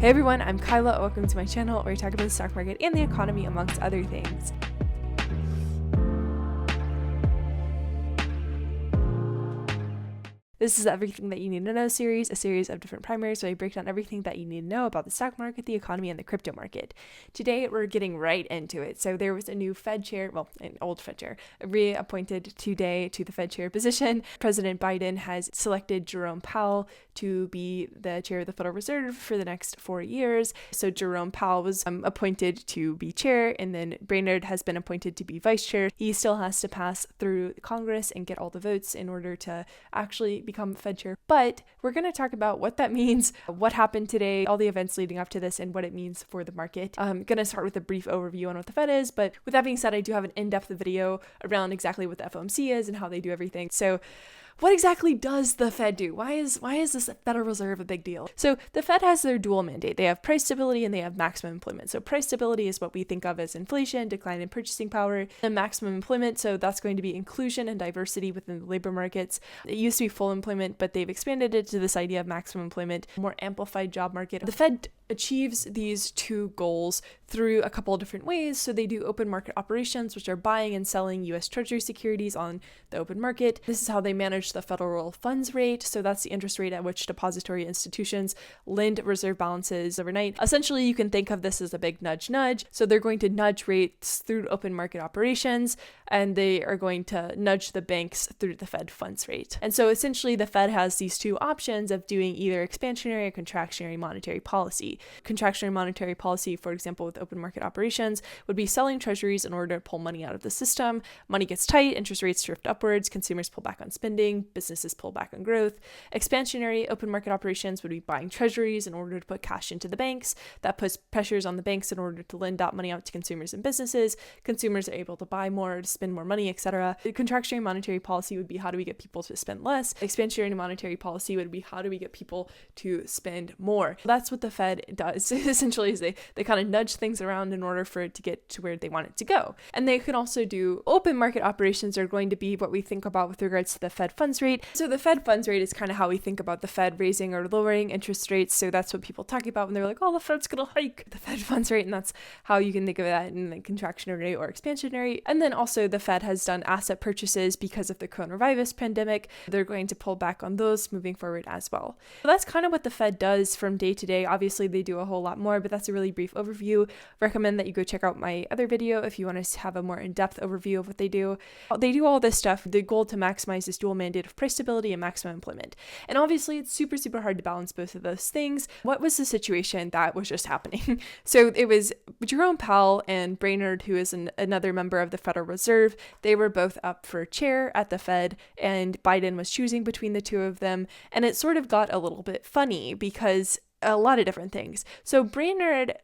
Hey everyone, I'm Kyla. Welcome to my channel where I talk about the stock market and the economy amongst other things. This is Everything That You Need to Know series, a series of different primaries where I break down everything that you need to know about the stock market, the economy, and the crypto market. Today, we're getting right into it. So there was a new Fed chair, well, an old Fed chair, reappointed today to the Fed chair position. President Biden has selected Jerome Powell to be the chair of the Federal Reserve for the next 4 years. So Jerome Powell was appointed to be chair, and then Brainard has been appointed to be vice chair. He still has to pass through Congress and get all the votes in order to actually become Fed chair. But we're going to talk about what that means, what happened today, all the events leading up to this, and what it means for the market. I'm going to start with a brief overview on what the Fed is, but with that being said, I do have an in-depth video around exactly what the FOMC is and how they do everything. So what exactly does the Fed do? Why is this Federal Reserve a big deal? So the Fed has their dual mandate. They have price stability and they have maximum employment. So price stability is what we think of as inflation, decline in purchasing power, and maximum employment. So that's going to be inclusion and diversity within the labor markets. It used to be full employment, but they've expanded it to this idea of maximum employment, more amplified job market. The Fed achieves these two goals through a couple of different ways. So they do open market operations, which are buying and selling U.S. Treasury securities on the open market. This is how they manage the federal funds rate. So that's the interest rate at which depository institutions lend reserve balances overnight. Essentially, you can think of this as a big nudge. So they're going to nudge rates through open market operations, and they are going to nudge the banks through the Fed funds rate. And so essentially, the Fed has these two options of doing either expansionary or contractionary monetary policy. Contractionary monetary policy, for example, with open market operations, would be selling treasuries in order to pull money out of the system. Money gets tight, interest rates drift upwards, consumers pull back on spending, businesses pull back on growth. Expansionary open market operations would be buying treasuries in order to put cash into the banks. That puts pressures on the banks in order to lend that money out to consumers and businesses. Consumers are able to buy more, to spend more money, etc. The contractionary monetary policy would be how do we get people to spend less. Expansionary monetary policy would be how do we get people to spend more. That's what the Fed does essentially, is they kind of nudge things around in order for it to get to where they want it to go. And they can also do open market operations are going to be what we think about with regards to the Fed funds rate. So the Fed funds rate is kind of how we think about the Fed raising or lowering interest rates. So that's what people talk about when they're like, oh, the Fed's going to hike the Fed funds rate. And that's how you can think of that in the contractionary or expansionary. And then also the Fed has done asset purchases because of the coronavirus pandemic. They're going to pull back on those moving forward as well. So that's kind of what the Fed does from day to day. Obviously, they do a whole lot more, but that's a really brief overview. Recommend that you go check out my other video if you want to have a more in-depth overview of what they do. They do all this stuff, the goal to maximize this dual mandate of price stability and maximum employment. And obviously, it's super, super hard to balance both of those things. What was the situation that was just happening? So it was Jerome Powell and Brainard, who is another member of the Federal Reserve. They were both up for chair at the Fed, and Biden was choosing between the two of them. And it sort of got a little bit funny because a lot of different things. So Brainard,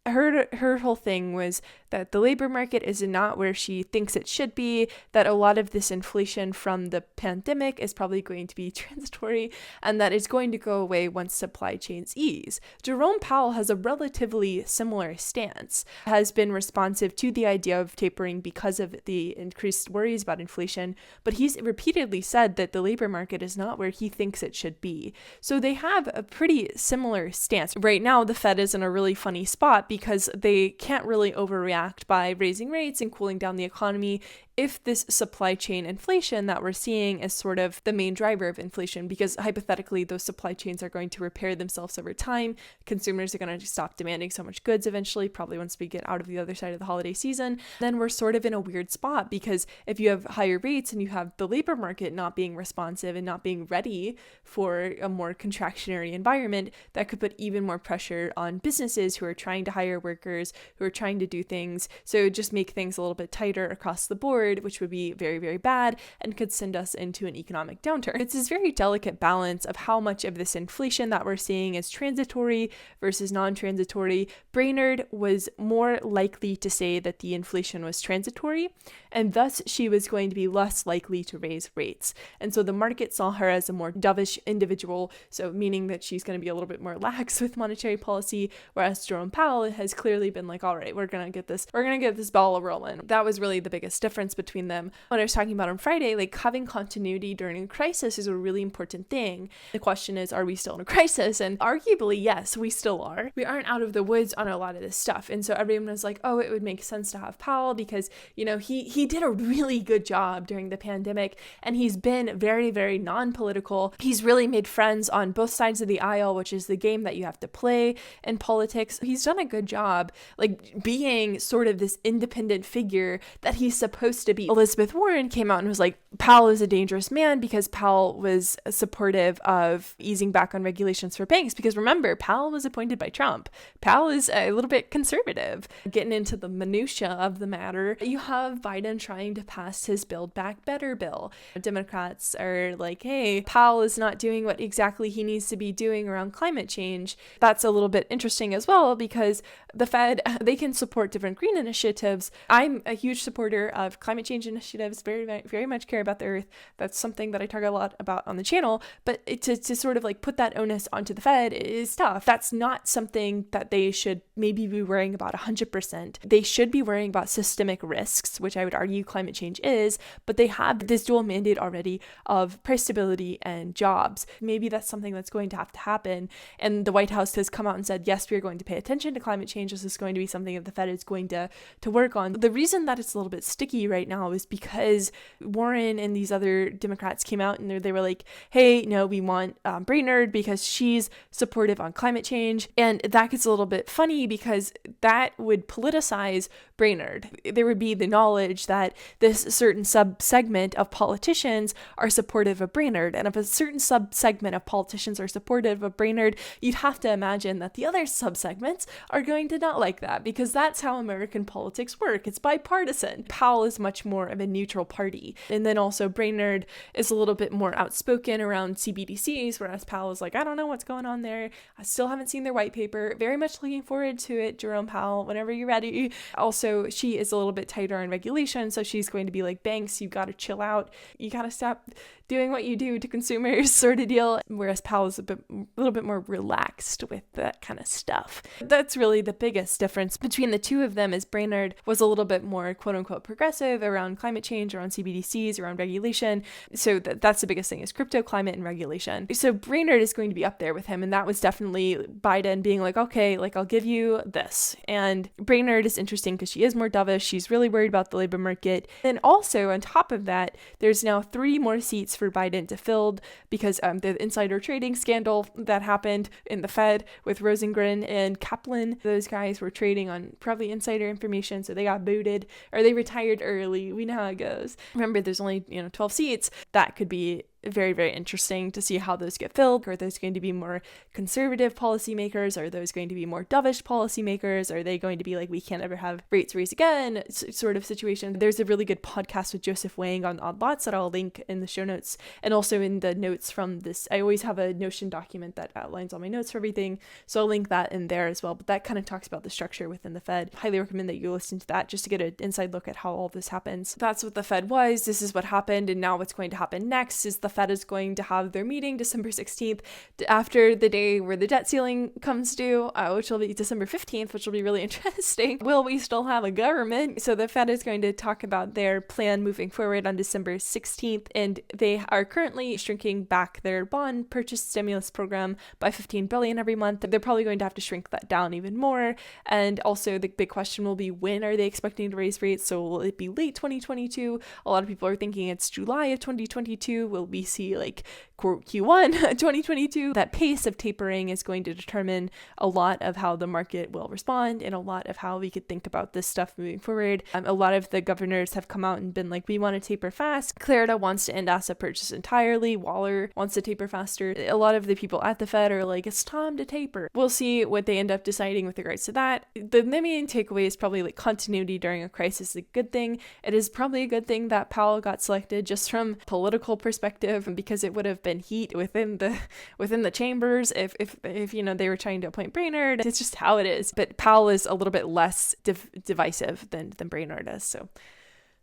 her whole thing was that the labor market is not where she thinks it should be, that a lot of this inflation from the pandemic is probably going to be transitory, and that it's going to go away once supply chains ease. Jerome Powell has a relatively similar stance, has been responsive to the idea of tapering because of the increased worries about inflation, but he's repeatedly said that the labor market is not where he thinks it should be. So they have a pretty similar stance. Right now, the Fed is in a really funny spot because they can't really overreact by raising rates and cooling down the economy if this supply chain inflation that we're seeing is sort of the main driver of inflation, because hypothetically those supply chains are going to repair themselves over time. Consumers are going to stop demanding so much goods eventually, probably once we get out of the other side of the holiday season. Then we're sort of in a weird spot, because if you have higher rates and you have the labor market not being responsive and not being ready for a more contractionary environment, that could put even more pressure on businesses who are trying to hire workers, who are trying to do things. So just make things a little bit tighter across the board, which would be very, very bad and could send us into an economic downturn. It's this very delicate balance of how much of this inflation that we're seeing is transitory versus non-transitory. Brainard was more likely to say that the inflation was transitory, and thus she was going to be less likely to raise rates. And so the market saw her as a more dovish individual, so meaning that she's going to be a little bit more lax with monetary policy, whereas Jerome Powell has clearly been like, all right, we're gonna get this ball rolling. That was really the biggest difference between them. What I was talking about on Friday, like having continuity during a crisis is a really important thing. The question is, are we still in a crisis? And arguably, yes, we still are. We aren't out of the woods on a lot of this stuff. And so everyone was like, oh, it would make sense to have Powell because, you know, he did a really good job during the pandemic, and he's been very, very non-political. He's really made friends on both sides of the aisle, which is the game that you have to play in politics. He's done a good job, like being sort of this independent figure that he's supposed to be. Elizabeth Warren came out and was like, Powell is a dangerous man because Powell was supportive of easing back on regulations for banks. Because remember, Powell was appointed by Trump. Powell is a little bit conservative. Getting into the minutia of the matter, you have Biden trying to pass his Build Back Better bill. Democrats are like, hey, Powell is not doing what exactly he needs to be doing around climate change. That's a little bit interesting as well because the Fed, they can support different green initiatives. I'm a huge supporter of climate change initiatives, very, very much care about the earth. That's something that I talk a lot about on the channel, but to sort of like put that onus onto the Fed is tough. That's not something that they should maybe be worrying about 100%. They should be worrying about systemic risks, which I would argue climate change is, but they have this dual mandate already of price stability and jobs. Maybe that's something that's going to have to happen. And the White House has come out and said, yes, we are going to pay attention to climate change. This is going to be something that the Fed is going to work on. The reason that it's a little bit sticky right now is because Warren and these other Democrats came out and they were like, hey, no, we want Brainard because she's supportive on climate change. And that gets a little bit funny because that would politicize Brainard. There would be the knowledge that this certain sub-segment of politicians are supportive of Brainard. And if a certain sub-segment of politicians are supportive of Brainard, you'd have to imagine that the other sub-segments are going to not like that because that's how American politics work. It's bipartisan. Powell is much more of a neutral party. And then also Brainard is a little bit more outspoken around CBDCs, whereas Powell is like, I don't know what's going on there. I still haven't seen their white paper. Very much looking forward to it, Jerome Powell, whenever you're ready. Also, she is a little bit tighter on regulation, so she's going to be like, banks, you got to chill out. You got to stop doing what you do to consumers sort of deal, whereas Powell is a little bit more relaxed with that kind of stuff. That's really the biggest difference between the two of them is Brainard was a little bit more quote unquote progressive around climate change, around CBDCs, around regulation. So that's the biggest thing is crypto, climate, and regulation. So Brainard is going to be up there with him, and that was definitely Biden being like, okay, like I'll give you this. And Brainard is interesting because she is more dovish. She's really worried about the labor market. And also on top of that, there's now 3 more seats for Biden to fill because the insider trading scandal that happened in the Fed with Rosengren and Kaplan, those guys were trading on probably insider information, so they got booted or they retired early. We know how it goes. Remember, there's only 12 seats. That could be very, very interesting to see how those get filled. Are those going to be more conservative policymakers? Are those going to be more dovish policymakers? Are they going to be like, we can't ever have rates raise again sort of situation? There's a really good podcast with Joseph Wang on odd lots that I'll link in the show notes and also in the notes from this. I always have a Notion document that outlines all my notes for everything, so I'll link that in there as well. But that kind of talks about the structure within the Fed. Highly recommend that you listen to that just to get an inside look at how all this happens. That's what the Fed was. This is what happened, and now what's going to happen next is the Fed is going to have their meeting December 16th after the day where the debt ceiling comes due, which will be December 15th, which will be really interesting. Will we still have a government? So the Fed is going to talk about their plan moving forward on December 16th, and they are currently shrinking back their bond purchase stimulus program by $15 billion every month. They're probably going to have to shrink that down even more. And also the big question will be, when are they expecting to raise rates? So will it be late 2022? A lot of people are thinking it's July of 2022. Will we see like Q1 2022? That pace of tapering is going to determine a lot of how the market will respond and a lot of how we could think about this stuff moving forward. A lot of the governors have come out and been like, we want to taper fast. Clarida wants to end asset purchase entirely. Waller wants to taper faster. A lot of the people at the Fed are like, it's time to taper. We'll see what they end up deciding with regards to that. The main takeaway is probably like continuity during a crisis is a good thing. It is probably a good thing that Powell got selected just from political perspective, because it would have been heat within the chambers if they were trying to appoint Brainard. It's just how it is. But Powell is a little bit less divisive than Brainard is. So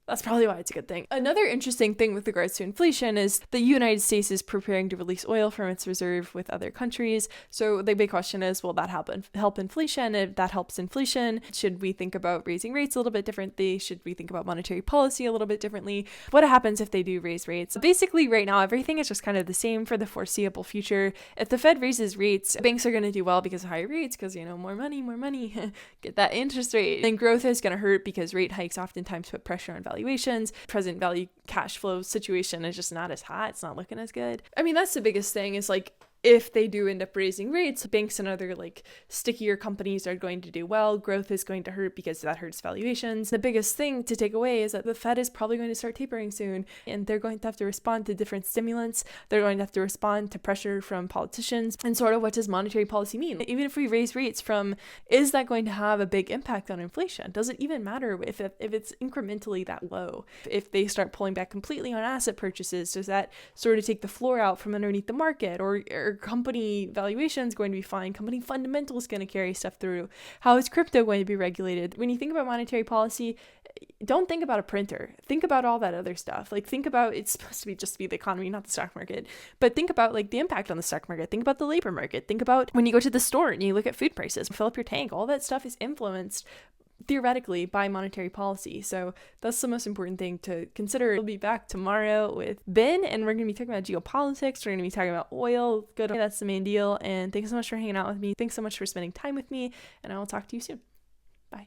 That's probably why it's a good thing. Another interesting thing with regards to inflation is the United States is preparing to release oil from its reserve with other countries. So the big question is, will that help inflation? If that helps inflation, should we think about raising rates a little bit differently? Should we think about monetary policy a little bit differently? What happens if they do raise rates? Basically, right now, everything is just kind of the same for the foreseeable future. If the Fed raises rates, banks are going to do well because of higher rates, because, more money, get that interest rate. Then growth is going to hurt because rate hikes oftentimes put pressure on valuations. Present value cash flow situation is just not as hot. It's not looking as good. I mean, that's the biggest thing is if they do end up raising rates, banks and other stickier companies are going to do well. Growth is going to hurt because that hurts valuations. The biggest thing to take away is that the Fed is probably going to start tapering soon, and they're going to have to respond to different stimulants. They're going to have to respond to pressure from politicians. And sort of, what does monetary policy mean? Even if we raise rates is that going to have a big impact on inflation? Does it even matter if it's incrementally that low? If they start pulling back completely on asset purchases, does that sort of take the floor out from underneath the market? Or company valuations going to be fine? Company fundamentals going to carry stuff through? How is crypto going to be regulated? When you think about monetary policy, don't think about a printer. Think about all that other stuff. Think about, it's supposed to be just be the economy, not the stock market. But think about the impact on the stock market. Think about the labor market. Think about when you go to the store and you look at food prices, fill up your tank. All that stuff is influenced theoretically by monetary policy. So that's the most important thing to consider. We'll be back tomorrow with Ben, and we're going to be talking about geopolitics. We're going to be talking about oil. Good. That's the main deal. And thanks so much for hanging out with me. Thanks so much for spending time with me, and I will talk to you soon. Bye.